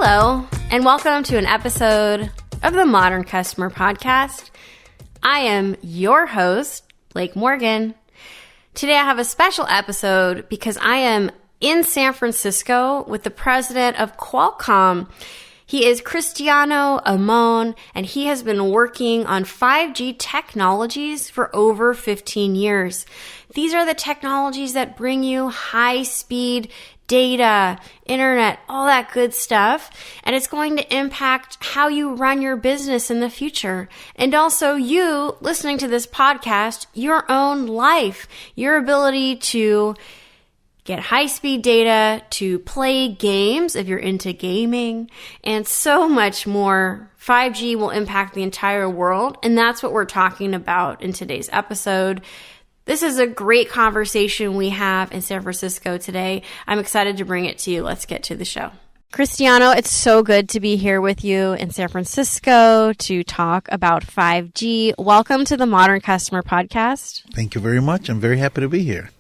Hello, and welcome to an episode of the Modern Customer Podcast. I am your host, Blake Morgan. Today I have a special episode because I am in San Francisco with the president of Qualcomm. He is Cristiano Amon, and he has been working on 5G technologies for over 15 years. These are the technologies that bring you high-speed data, internet, all that good stuff. And it's going to impact how you run your business in the future. And also you listening to this podcast, your own life, your ability to get high-speed data, to play games if you're into gaming, and so much more. 5G will impact the entire world, and that's what we're talking about in today's episode. This is a great conversation we have in San Francisco today. I'm excited to bring it to you. Let's get to the show. Cristiano, it's so good to be here with you in San Francisco to talk about 5G. Welcome to the Modern Customer Podcast. Thank you very much. I'm very happy to be here.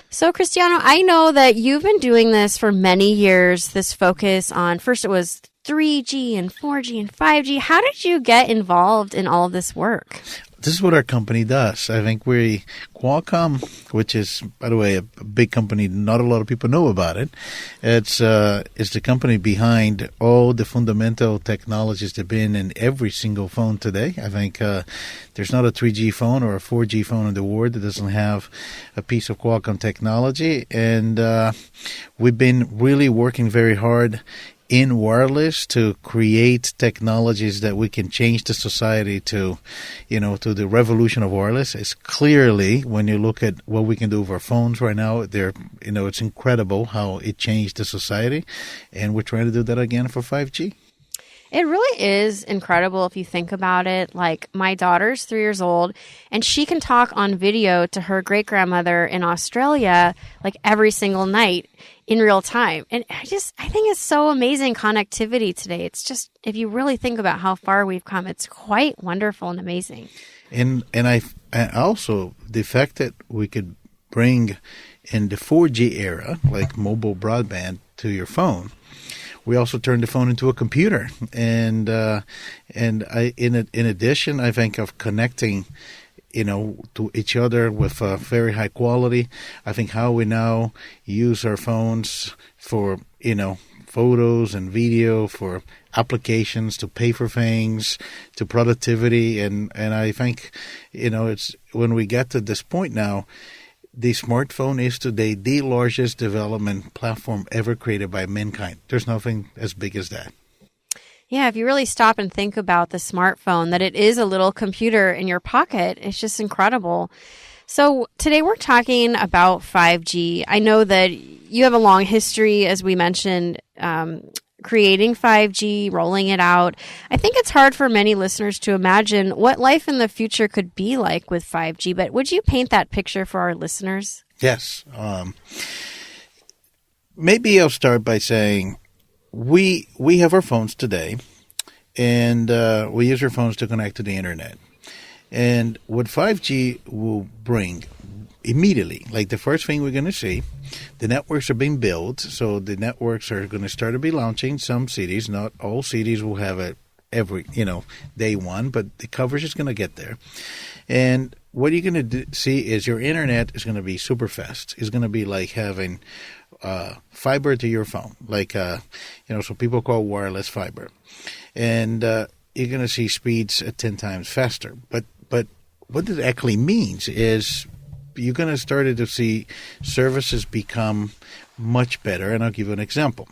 So, Cristiano, I know that you've been doing this for many years, this focus on, first it was 3G and 4G and 5G. How did you get involved in all of this work? This is what our company does. I think Qualcomm, which is, by the way, a big company, not a lot of people know about it. It's the company behind all the fundamental technologies that have been in every single phone today. I think there's not a 3G phone or a 4G phone in the world that doesn't have a piece of Qualcomm technology. And we've been really working very hard in wireless to create technologies that we can change the society to the revolution of wireless. It's clearly, when you look at what we can do with our phones right now, it's incredible how it changed the society. And we're trying to do that again for 5G. It really is incredible if you think about it. Like, my daughter's 3 years old, and she can talk on video to her great-grandmother in Australia like every single night in real time. And I think it's so amazing connectivity today. It's just, if you really think about how far we've come, it's quite wonderful and amazing. And also the fact that we could bring in the 4G era, like mobile broadband, to your phone. We also turned the phone into a computer, and in addition, I think of connecting, to each other with very high quality. I think how we now use our phones for photos and video, for applications, to pay for things, to productivity, and I think it's when we get to this point now. The smartphone is today the largest development platform ever created by mankind. There's nothing as big as that. Yeah, if you really stop and think about the smartphone, that it is a little computer in your pocket, it's just incredible. So today we're talking about 5G. I know that you have a long history, as we mentioned, creating 5G, rolling it out. I think it's hard for many listeners to imagine what life in the future could be like with 5G, but would you paint that picture for our listeners? Yes. Maybe I'll start by saying we have our phones today, and we use our phones to connect to the internet. And what 5G will bring immediately, like the first thing we're going to see, the networks are being built, so the networks are going to start to be launching some cities. Not all cities will have it every, day one, but the coverage is going to get there. And what you're going to see is your internet is going to be super fast. It's going to be like having fiber to your phone, like, so people call wireless fiber. And you're going to see speeds at 10 times faster. But what it actually means is you're going to start to see services become much better. And I'll give you an example.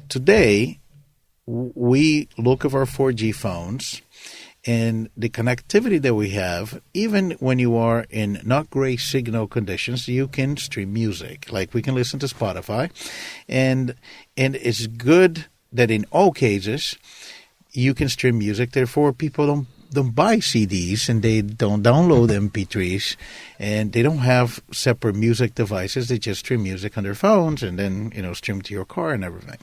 Today, we look at our 4G phones, and the connectivity that we have, even when you are in not great signal conditions, you can stream music. Like, we can listen to Spotify. And it's good that in all cases, you can stream music. Therefore, people don't buy CDs, and they don't download MP3s, and they don't have separate music devices. They just stream music on their phones and then, stream to your car and everything.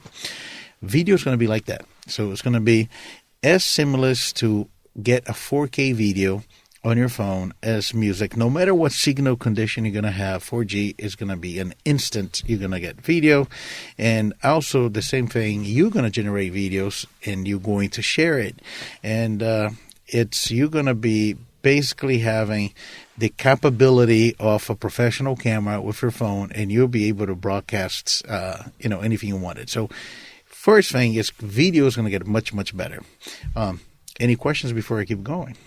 Video is going to be like that. So it's going to be as seamless to get a 4K video on your phone as music. No matter what signal condition you're going to have, 4G is going to be an instant. You're going to get video. And also the same thing, you're going to generate videos and you're going to share it. And you're going to be basically having the capability of a professional camera with your phone, and you'll be able to broadcast, anything you wanted. So first thing is video is going to get much, much better. Any questions before I keep going?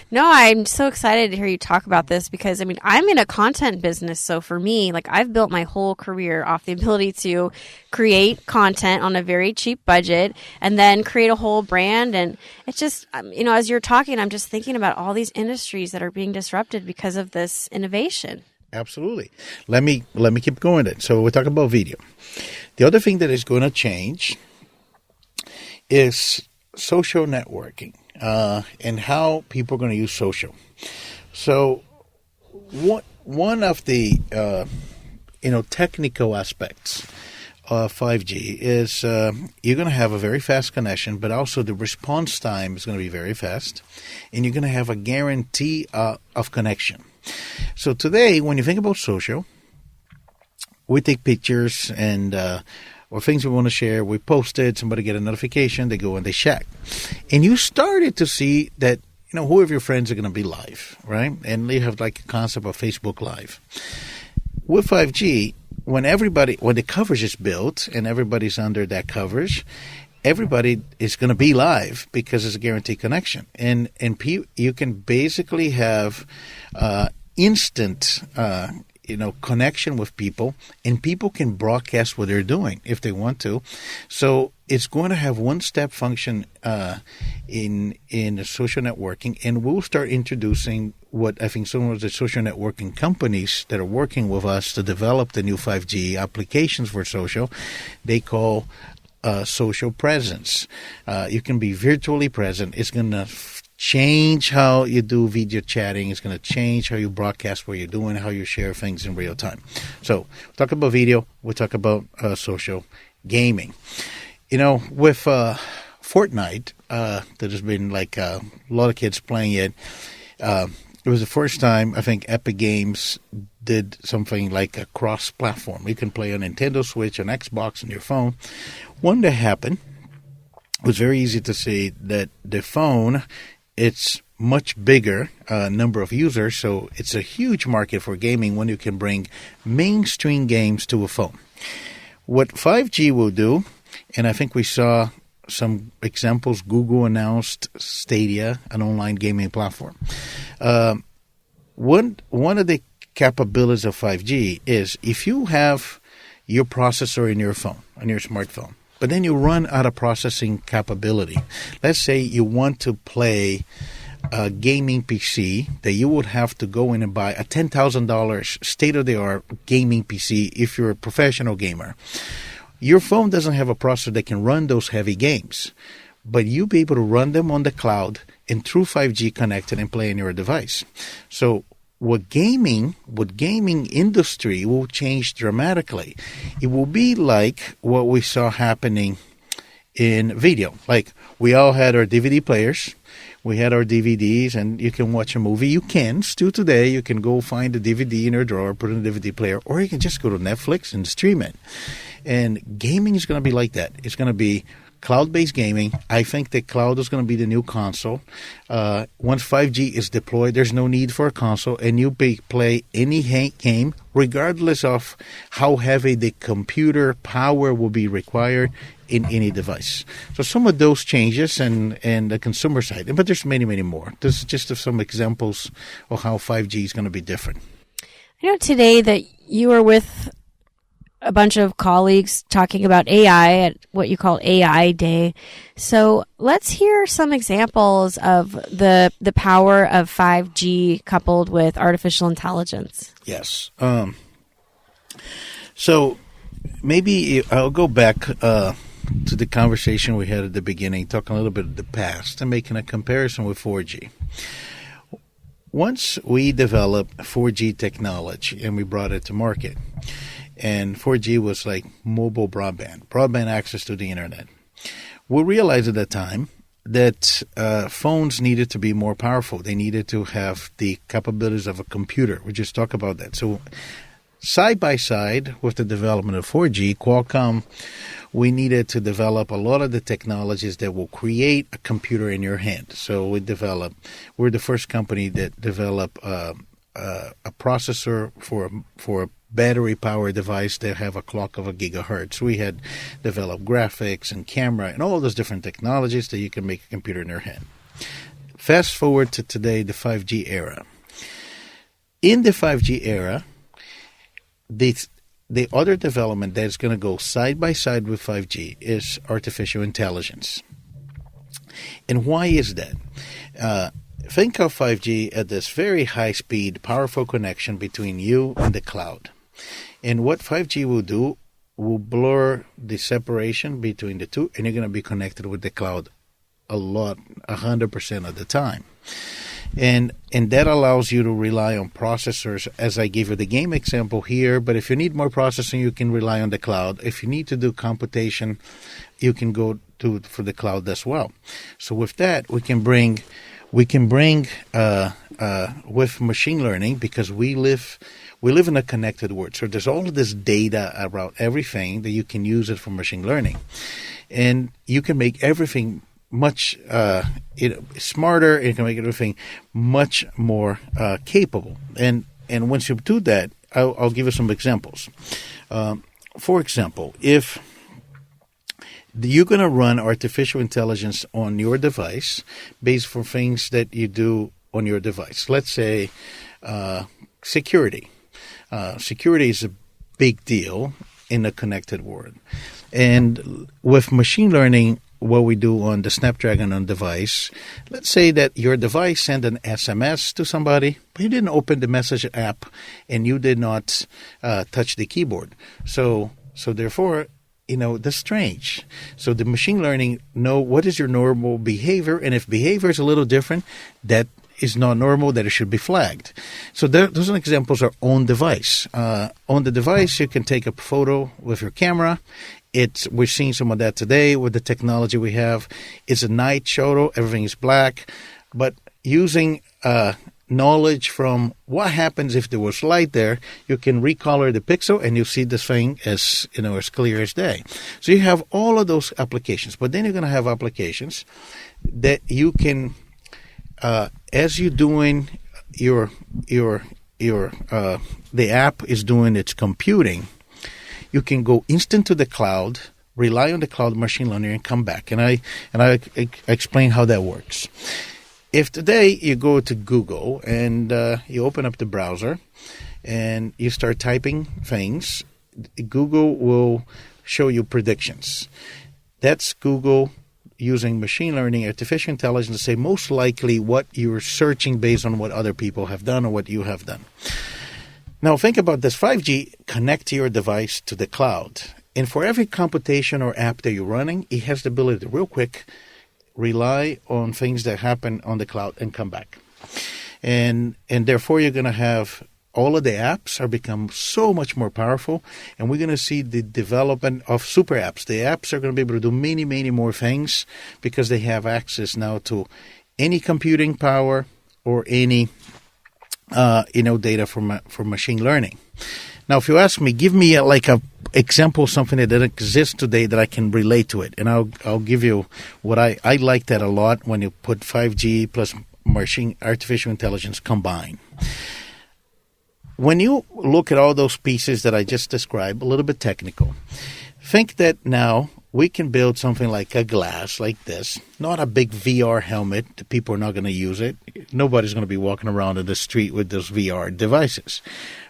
No, I'm so excited to hear you talk about this because, I'm in a content business. So for me, I've built my whole career off the ability to create content on a very cheap budget and then create a whole brand. And it's just, as you're talking, I'm just thinking about all these industries that are being disrupted because of this innovation. Absolutely. Let me keep going then. So we're talking about video. The other thing that is going to change is social networking. And how people are going to use social. So, one of the technical aspects of 5G is you're going to have a very fast connection, but also the response time is going to be very fast, and you're going to have a guarantee of connection. So today, when you think about social, we take pictures and or things we want to share, we post it, somebody get a notification, they go and they check. And you started to see that, who of your friends are going to be live, right? And you have a concept of Facebook Live. With 5G, when the coverage is built and everybody's under that coverage, everybody is going to be live because it's a guaranteed connection. And you can basically have instant connection with people, and people can broadcast what they're doing if they want to. So it's going to have one-step function in social networking, and we'll start introducing what I think some of the social networking companies that are working with us to develop the new 5G applications for social, they call social presence. You can be virtually present. It's going to change how you do video chatting. It's going to change how you broadcast what you're doing, how you share things in real time. So we'll talk about video. We'll talk about social gaming. With Fortnite, there's been a lot of kids playing it. It was the first time I think Epic Games did something like a cross-platform. You can play on Nintendo Switch, on Xbox, on your phone. When that happened, it was very easy to see that the phone, it's much bigger number of users, so it's a huge market for gaming when you can bring mainstream games to a phone. What 5G will do, and I think we saw some examples, Google announced Stadia, an online gaming platform. One of the capabilities of 5G is if you have your processor in your phone, on your smartphone, but then you run out of processing capability. Let's say you want to play a gaming PC that you would have to go in and buy a $10,000 state-of-the-art gaming PC if you're a professional gamer. Your phone doesn't have a processor that can run those heavy games, but you'll be able to run them on the cloud and through 5G connected and play on your device. So what gaming industry will change dramatically. It will be like what we saw happening in video. Like we all had our DVD players. We had our DVDs, and you can watch a movie. You can still today. You can go find a DVD in your drawer, put it in a DVD player, or you can just go to Netflix and stream it. And gaming is going to be like that. It's going to be cloud-based gaming. I think the cloud is going to be the new console. Once 5G is deployed, there's no need for a console, and you play any game, regardless of how heavy the computer power will be required in any device. So some of those changes and the consumer side, but there's many, many more. This is just some examples of how 5G is going to be different. I know today that you were with a bunch of colleagues talking about AI at what you call AI Day. So let's hear some examples of the power of 5G coupled with artificial intelligence. Yes. So maybe I'll go back to the conversation we had at the beginning, talking a little bit of the past and making a comparison with 4G. Once we developed 4G technology and we brought it to market, and 4G was like mobile broadband access to the internet. We realized at that time phones needed to be more powerful. They needed to have the capabilities of a computer. We just talked about that. So side by side with the development of 4G, Qualcomm, we needed to develop a lot of the technologies that will create a computer in your hand. So we're the first company that developed a processor for a battery-powered device that have a clock of a gigahertz. We had developed graphics and camera and all those different technologies that you can make a computer in your hand. Fast forward to today, the 5G era. In the 5G era, the other development that's going to go side by side with 5G is artificial intelligence. And why is that? Think of 5G as this very high-speed, powerful connection between you and the cloud. And what 5G will do will blur the separation between the two, and you're going to be connected with the cloud 100% of the time. And that allows you to rely on processors, as I gave you the game example here. But if you need more processing, you can rely on the cloud. If you need to do computation, you can go for the cloud as well. So with that, we can bring with machine learning, because we live in a connected world. So there's all of this data about everything that you can use it for machine learning, and you can make everything much smarter. You can make everything much more capable. And once you do that, I'll give you some examples. For example, if you're going to run artificial intelligence on your device based for things that you do on your device. Let's say security. Security is a big deal in a connected world. And with machine learning, what we do on the Snapdragon on device, let's say that your device sent an SMS to somebody, but you didn't open the message app and you did not touch the keyboard. So therefore, that's strange. So the machine learning know what is your normal behavior, and if behavior is a little different, that is not normal, that it should be flagged. So those examples are on device. On the device, you can take a photo with your camera. We're seeing some of that today with the technology we have. It's a night photo, everything is black, but using knowledge from what happens if there was light there, you can recolor the pixel and you see this thing as clear as day. So you have all of those applications, but then you're going to have applications that you can, as you're doing the app is doing its computing, you can go instant to the cloud, rely on the cloud machine learning, and come back. And I explain how that works. If today you go to Google and you open up the browser and you start typing things, Google will show you predictions. That's Google using machine learning, artificial intelligence to say most likely what you're searching based on what other people have done or what you have done. Now think about this. 5G connect your device to the cloud. And for every computation or app that you're running, it has the ability to real quick rely on things that happen on the cloud and come back. And therefore you're going to have all of the apps are become so much more powerful, and we're going to see the development of super apps. The apps are going to be able to do many, many more things because they have access now to any computing power or any data from machine learning. Now, if you ask me, give me a example of something that doesn't exist today that I can relate to it, and I'll give you what I like that a lot when you put 5G plus artificial intelligence combined. When you look at all those pieces that I just described, a little bit technical, think that now we can build something like a glass like this, not a big VR helmet. People are not going to use it. Nobody's going to be walking around in the street with those VR devices.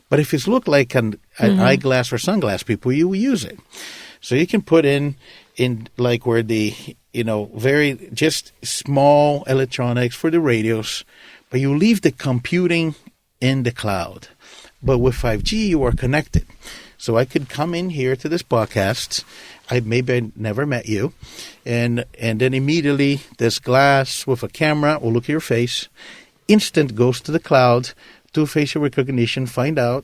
But if it's look like an eyeglass or sunglass, people, you will use it. So you can put in like where the, very just small electronics for the radios, but you leave the computing in the cloud. But with 5G, you are connected. So I could come in here to this podcast. I never met you. And then immediately this glass with a camera will look at your face. Instant goes to the cloud do facial recognition, find out,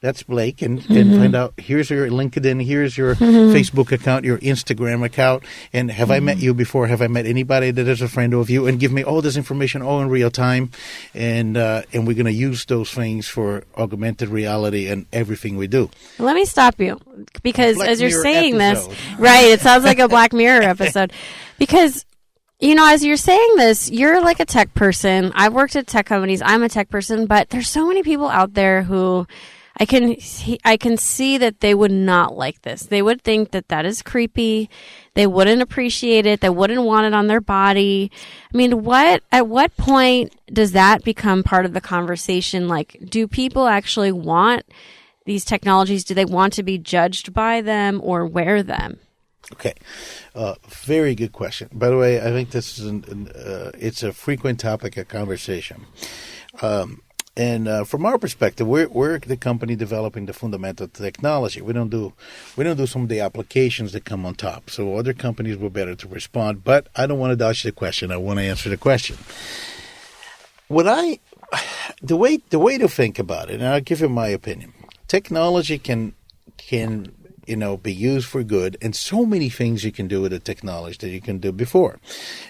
that's Blake, and find out, here's your LinkedIn, here's your Facebook account, your Instagram account, and have I met you before? Have I met anybody that is a friend of you? And give me all this information all in real time, and we're going to use those things for augmented reality and everything we do. Let me stop you, because Black as you're Mirror saying episode. this, right, it sounds like a Black Mirror episode, because as you're saying this, you're like a tech person. I've worked at tech companies. I'm a tech person, but there's so many people out there who I can see that they would not like this. They would think that is creepy. They wouldn't appreciate it. They wouldn't want it on their body. I mean, at what point does that become part of the conversation? Like, do people actually want these technologies? Do they want to be judged by them or wear them? Okay, very good question. By the way, I think this is it's a frequent topic of conversation. And from our perspective, we're the company developing the fundamental technology. We don't do some of the applications that come on top. So other companies were better to respond. But I don't want to dodge the question. I want to answer the question. The way to think about it, and I'll give you my opinion. Technology can be used for good, and so many things you can do with the technology that you can do before.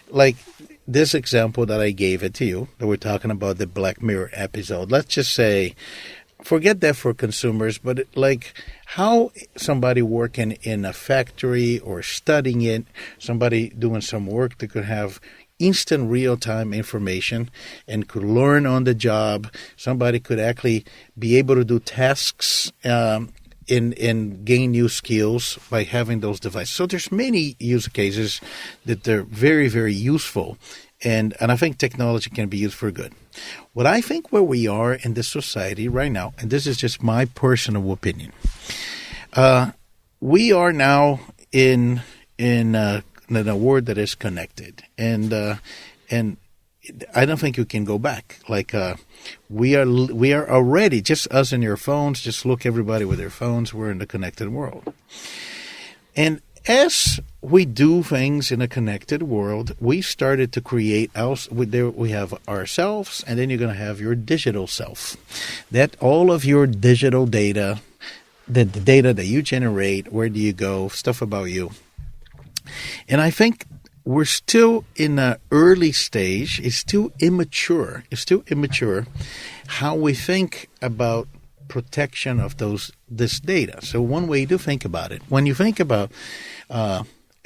Like this example that I gave it to you, that we're talking about the Black Mirror episode. Let's just say, forget that for consumers, but like how somebody working in a factory or studying it, somebody doing some work that could have instant real-time information and could learn on the job. Somebody could actually be able to do tasks and gain new skills by having those devices. So there's many use cases that they're very, very useful. And I think technology can be used for good. What I think where we are in this society right now, and this is just my personal opinion, we are now in a world that is connected. And I don't think you can go back. Like we are already, just us and your phones, just look everybody with their phones, we're in the connected world. And as we do things in a connected world, we started to create we have ourselves, and then you're going to have your digital self. That all of your digital data, the data that you generate, where do you go, stuff about you. And I think we're still in an early stage. It's still immature. How we think about protection of this data. So one way to think about it, when you think about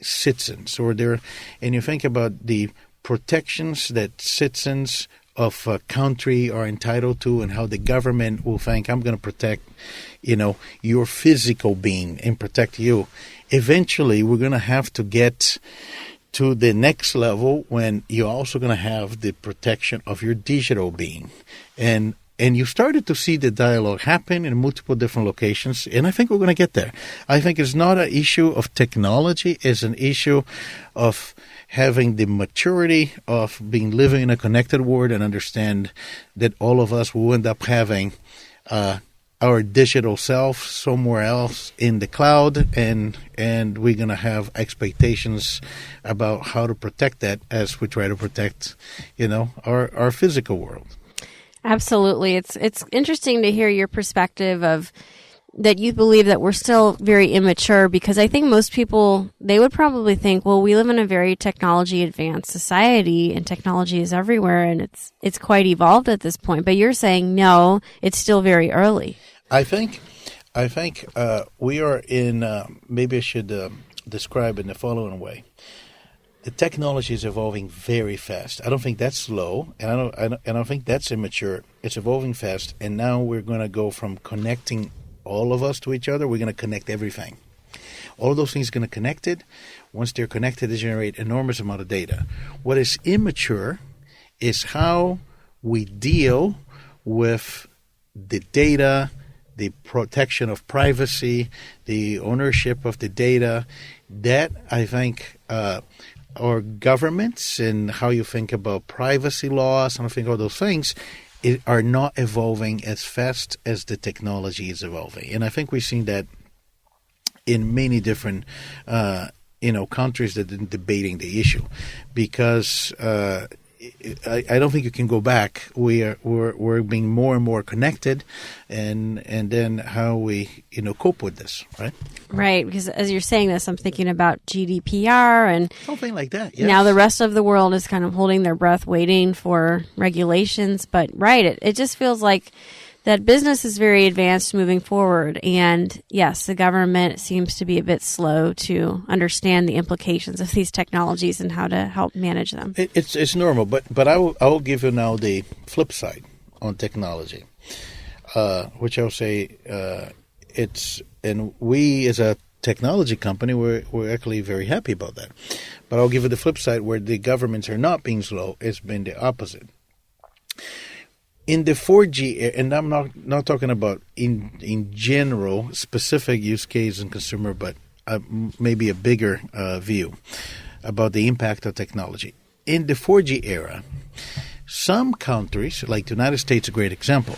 citizens and you think about the protections that citizens of a country are entitled to, and how the government will think, I'm going to protect, your physical being and protect you. Eventually, we're going to have to get to the next level when you're also going to have the protection of your digital being. And you started to see the dialogue happen in multiple different locations, and I think we're going to get there. I think it's not an issue of technology, it's an issue of having the maturity of living in a connected world and understand that all of us will end up having our digital self somewhere else in the cloud, and we're going to have expectations about how to protect that as we try to protect, our physical world. Absolutely. It's interesting to hear your perspective of that you believe that we're still very immature, because I think most people, they would probably think, well, we live in a very technology advanced society and technology is everywhere and it's quite evolved at this point. But you're saying, no, it's still very early. I think we are in, maybe I should describe it in the following way. The technology is evolving very fast. I don't think that's slow, and I don't think that's immature. It's evolving fast, and now we're going to go from connecting all of us to each other. We're going to connect everything. All of those things are going to connect it. Once they're connected, they generate enormous amount of data. What is immature is how we deal with the data, the protection of privacy, the ownership of the data. That, I think, our governments and how you think about privacy laws and I think all those things are not evolving as fast as the technology is evolving. And I think we've seen that in many different countries that are debating the issue, because I don't think you can go back. We're being more and more connected, and then how we cope with this, right? Right, because as you're saying this, I'm thinking about GDPR and something like that. Yes. Now the rest of the world is kind of holding their breath, waiting for regulations. But it just feels like that business is very advanced moving forward. And yes, the government seems to be a bit slow to understand the implications of these technologies and how to help manage them. It's normal, but I will give you now the flip side on technology, which I'll say and we as a technology company, we're actually very happy about that. But I'll give you the flip side where the governments are not being slow. It's been the opposite. In the 4G, and I'm not talking about in general specific use case and consumer, but maybe a bigger view about the impact of technology. In the 4G era, some countries, like the United States, a great example,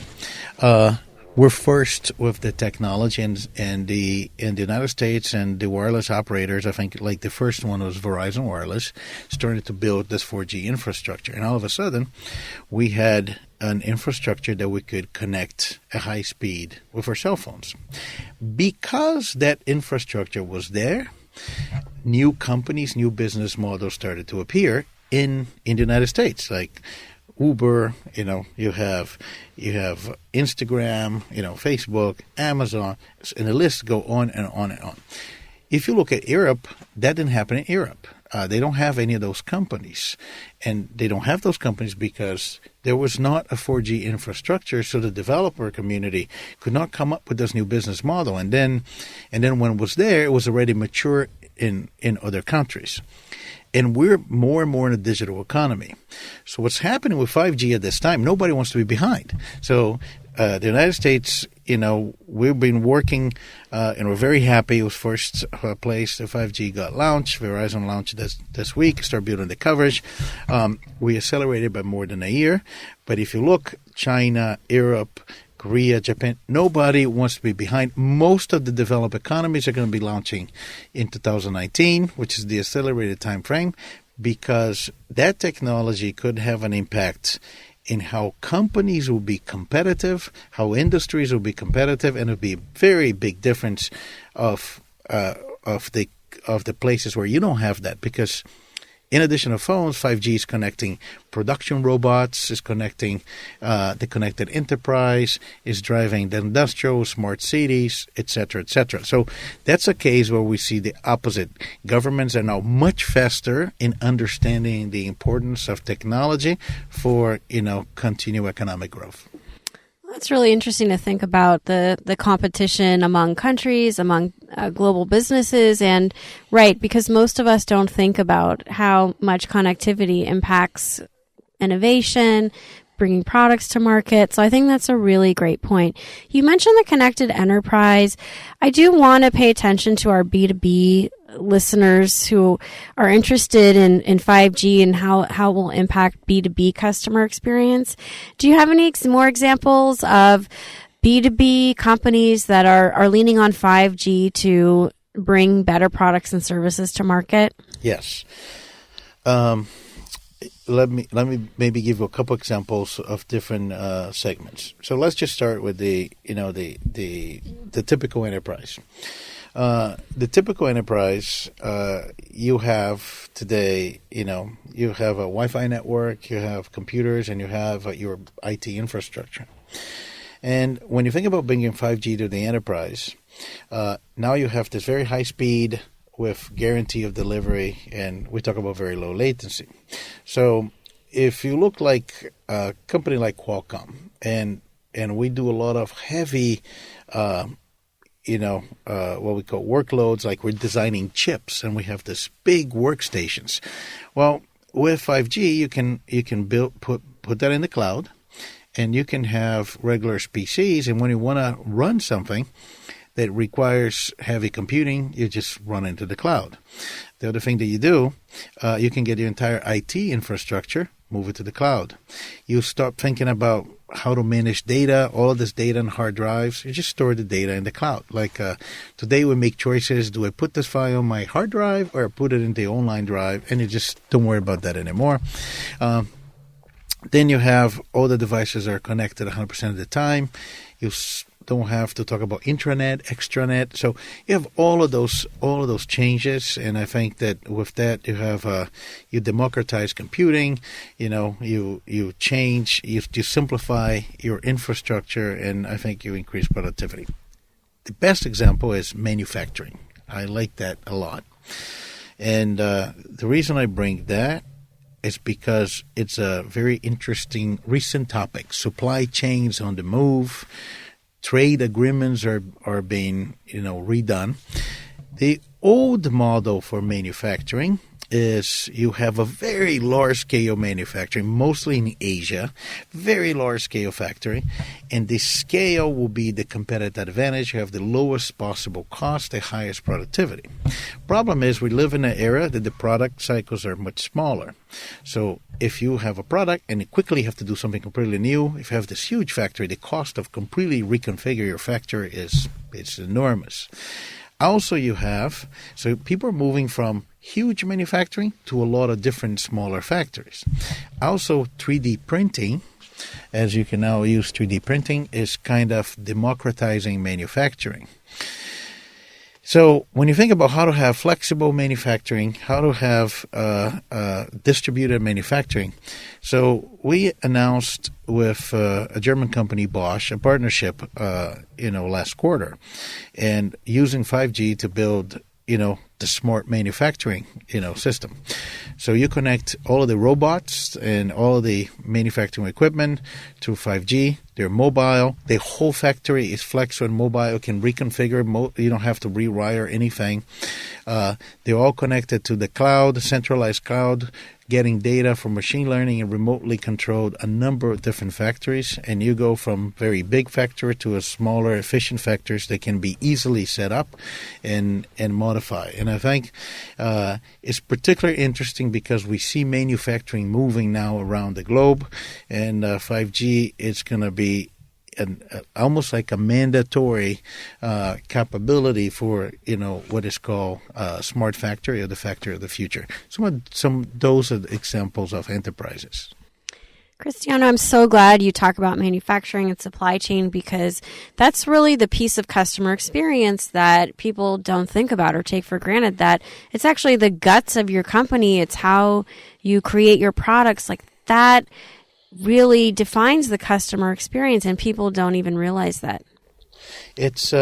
were first with the technology, and in the United States and the wireless operators, I think like the first one was Verizon Wireless, started to build this 4G infrastructure. And all of a sudden, we had an infrastructure that we could connect at high speed with our cell phones. Because that infrastructure was there, new companies, new business models started to appear in the United States, like Uber, you have Instagram, Facebook, Amazon, and the list go on and on and on. If you look at Europe, that didn't happen in Europe. They don't have any of those companies, and they don't have those companies because there was not a 4G infrastructure, so the developer community could not come up with this new business model. And then when it was there, it was already mature in other countries. And we're more and more in a digital economy. So what's happening with 5G at this time, nobody wants to be behind. So the United States, we've been working and we're very happy. It was first place the 5G got launched. Verizon launched this week, start building the coverage. We accelerated by more than a year. But if you look, China, Europe, Korea, Japan, nobody wants to be behind. Most of the developed economies are going to be launching in 2019, which is the accelerated time frame, because that technology could have an impact in how companies will be competitive, how industries will be competitive, and it'll be a very big difference of the places where you don't have that, because in addition to phones, 5G is connecting production robots, is connecting the connected enterprise, is driving the industrial, smart cities, etc., etc. So that's a case where we see the opposite. Governments are now much faster in understanding the importance of technology for, continued economic growth. It's really interesting to think about the competition among countries, among global businesses, and because most of us don't think about how much connectivity impacts innovation, bringing products to market. So I think that's a really great point. You mentioned the connected enterprise. I do want to pay attention to our B2B listeners who are interested in 5G and how it will impact B2B customer experience. Do you have any more examples of B2B companies that are leaning on 5G to bring better products and services to market? Yes. Let me maybe give you a couple examples of different segments. So let's just start with the typical enterprise. The typical enterprise, you have today, you have a Wi-Fi network, you have computers, and you have your IT infrastructure. And when you think about bringing 5G to the enterprise, now you have this very high speed with guarantee of delivery, and we talk about very low latency. So if you look like a company like Qualcomm, and we do a lot of heavy what we call workloads, like we're designing chips and we have this big workstations. Well, with 5G, you can put that in the cloud, and you can have regular PCs. And when you want to run something that requires heavy computing, you just run into the cloud. The other thing that you do, you can get your entire IT infrastructure, move it to the cloud. You start thinking about how to manage data, all of this data on hard drives. You just store the data in the cloud. Like today we make choices. Do I put this file on my hard drive or put it in the online drive? And you just don't worry about that anymore. Then you have all the devices are connected 100% of the time. You don't have to talk about intranet, extranet. So you have all of those changes, and I think that with that you democratize computing. You simplify your infrastructure, and I think you increase productivity. The best example is manufacturing. I like that a lot, and the reason I bring that is because it's a very interesting recent topic. Supply chains on the move. Trade agreements are being redone. The old model for manufacturing is you have a very large-scale manufacturing, mostly in Asia, very large-scale factory, and the scale will be the competitive advantage. You have the lowest possible cost, the highest productivity. Problem is we live in an era that the product cycles are much smaller. So if you have a product and you quickly have to do something completely new, if you have this huge factory, the cost of completely reconfigure your factory is enormous. Also, so people are moving from huge manufacturing to a lot of different smaller factories. Also, 3D printing, as you can now use 3D printing, is kind of democratizing manufacturing. So when you think about how to have flexible manufacturing, how to have distributed manufacturing, so we announced with a German company, Bosch, a partnership, last quarter, and using 5G to build, the smart manufacturing, system. So you connect all of the robots and all of the manufacturing equipment through 5G. They're mobile. The whole factory is flexible and mobile. You can reconfigure. You don't have to rewire anything. They're all connected to the cloud, centralized cloud, getting data from machine learning and remotely controlled a number of different factories. And you go from very big factory to a smaller, efficient factories that can be easily set up and modify. And I think it's particularly interesting because we see manufacturing moving now around the globe, and 5G is going to be almost like a mandatory capability for what is called smart factory or the factory of the future. Those are the examples of enterprises. Cristiano, I'm so glad you talk about manufacturing and supply chain, because that's really the piece of customer experience that people don't think about or take for granted, that it's actually the guts of your company. It's how you create your products. Like that really defines the customer experience, and people don't even realize that. It's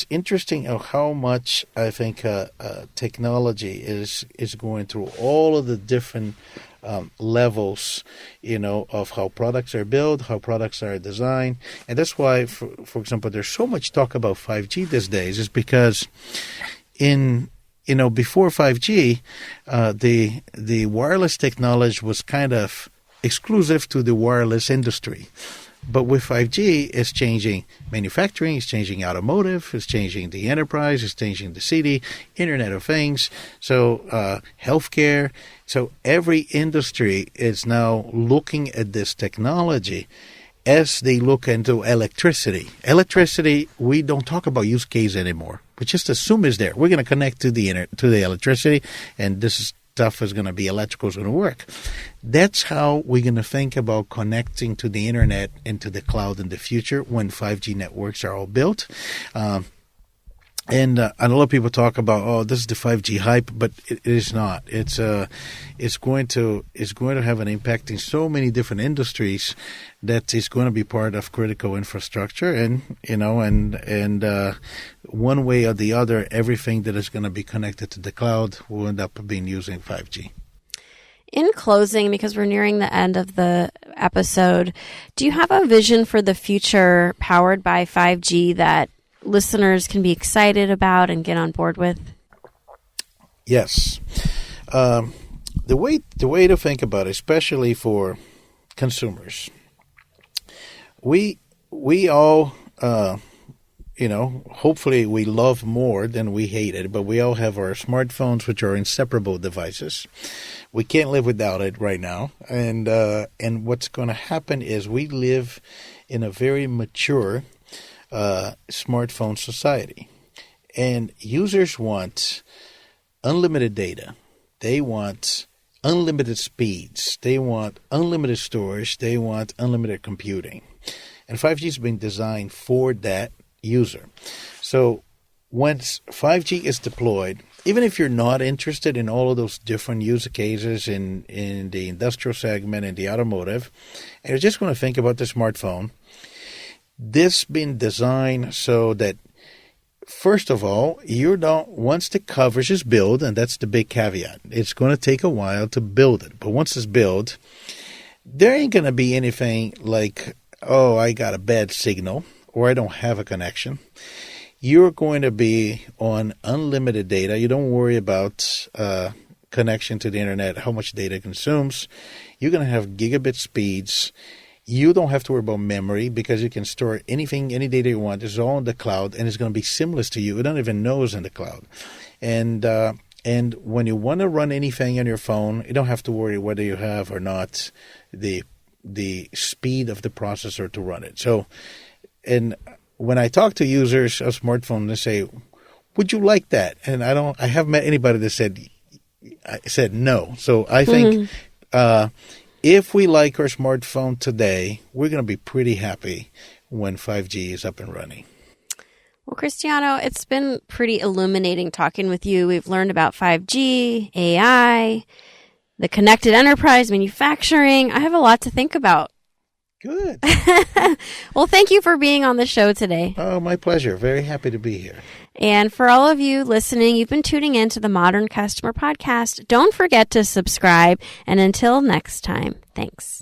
interesting how much I think technology is going through all of the different levels, of how products are built, how products are designed. And that's why, for example, there's so much talk about 5G these days, is because before 5G, the wireless technology was kind of exclusive to the wireless industry. But with 5G, it's changing manufacturing, it's changing automotive, it's changing the enterprise, it's changing the city, Internet of Things, so healthcare. So every industry is now looking at this technology as they look into electricity. Electricity, we don't talk about use case anymore. We just assume it's there. We're going to connect to the electricity, and this stuff is going to be electrical, is going to work. That's how we're going to think about connecting to the internet and to the cloud in the future when 5G networks are all built. And a lot of people talk about, this is the 5G hype, but it is not. It's going to have an impact in so many different industries that is going to be part of critical infrastructure, and one way or the other, everything that is going to be connected to the cloud will end up being using 5G. In closing, because we're nearing the end of the episode, do you have a vision for the future powered by 5G that listeners can be excited about and get on board with? Yes. The way to think about it, especially for consumers, we all, hopefully we love more than we hate it, but we all have our smartphones, which are inseparable devices. We can't live without it right now. And what's going to happen is we live in a very mature smartphone society, and users want unlimited data. They want unlimited speeds. They want unlimited storage. They want unlimited computing. And 5G has been designed for that user. So once 5G is deployed, even if you're not interested in all of those different use cases in the industrial segment and the automotive, and you're just going to think about the smartphone, this been designed so that, first of all, you don't, once the coverage is built, and that's the big caveat, it's going to take a while to build it. But once it's built, there ain't going to be anything like, oh, I got a bad signal or I don't have a connection. You're going to be on unlimited data. You don't worry about connection to the internet, how much data it consumes. You're going to have gigabit speeds. You don't have to worry about memory because you can store anything, any data you want. It's all in the cloud, and it's going to be seamless to you. You don't even know it's in the cloud. And when you want to run anything on your phone, you don't have to worry whether you have or not the speed of the processor to run it. So, and when I talk to users of smartphones, they say, "Would you like that?" And I haven't met anybody that said no. So I think if we like our smartphone today, we're going to be pretty happy when 5G is up and running. Well, Cristiano, it's been pretty illuminating talking with you. We've learned about 5G, AI, the connected enterprise, manufacturing. I have a lot to think about. Good. Well, thank you for being on the show today. Oh, my pleasure. Very happy to be here. And for all of you listening, you've been tuning in to the Modern Customer Podcast. Don't forget to subscribe. And until next time, thanks.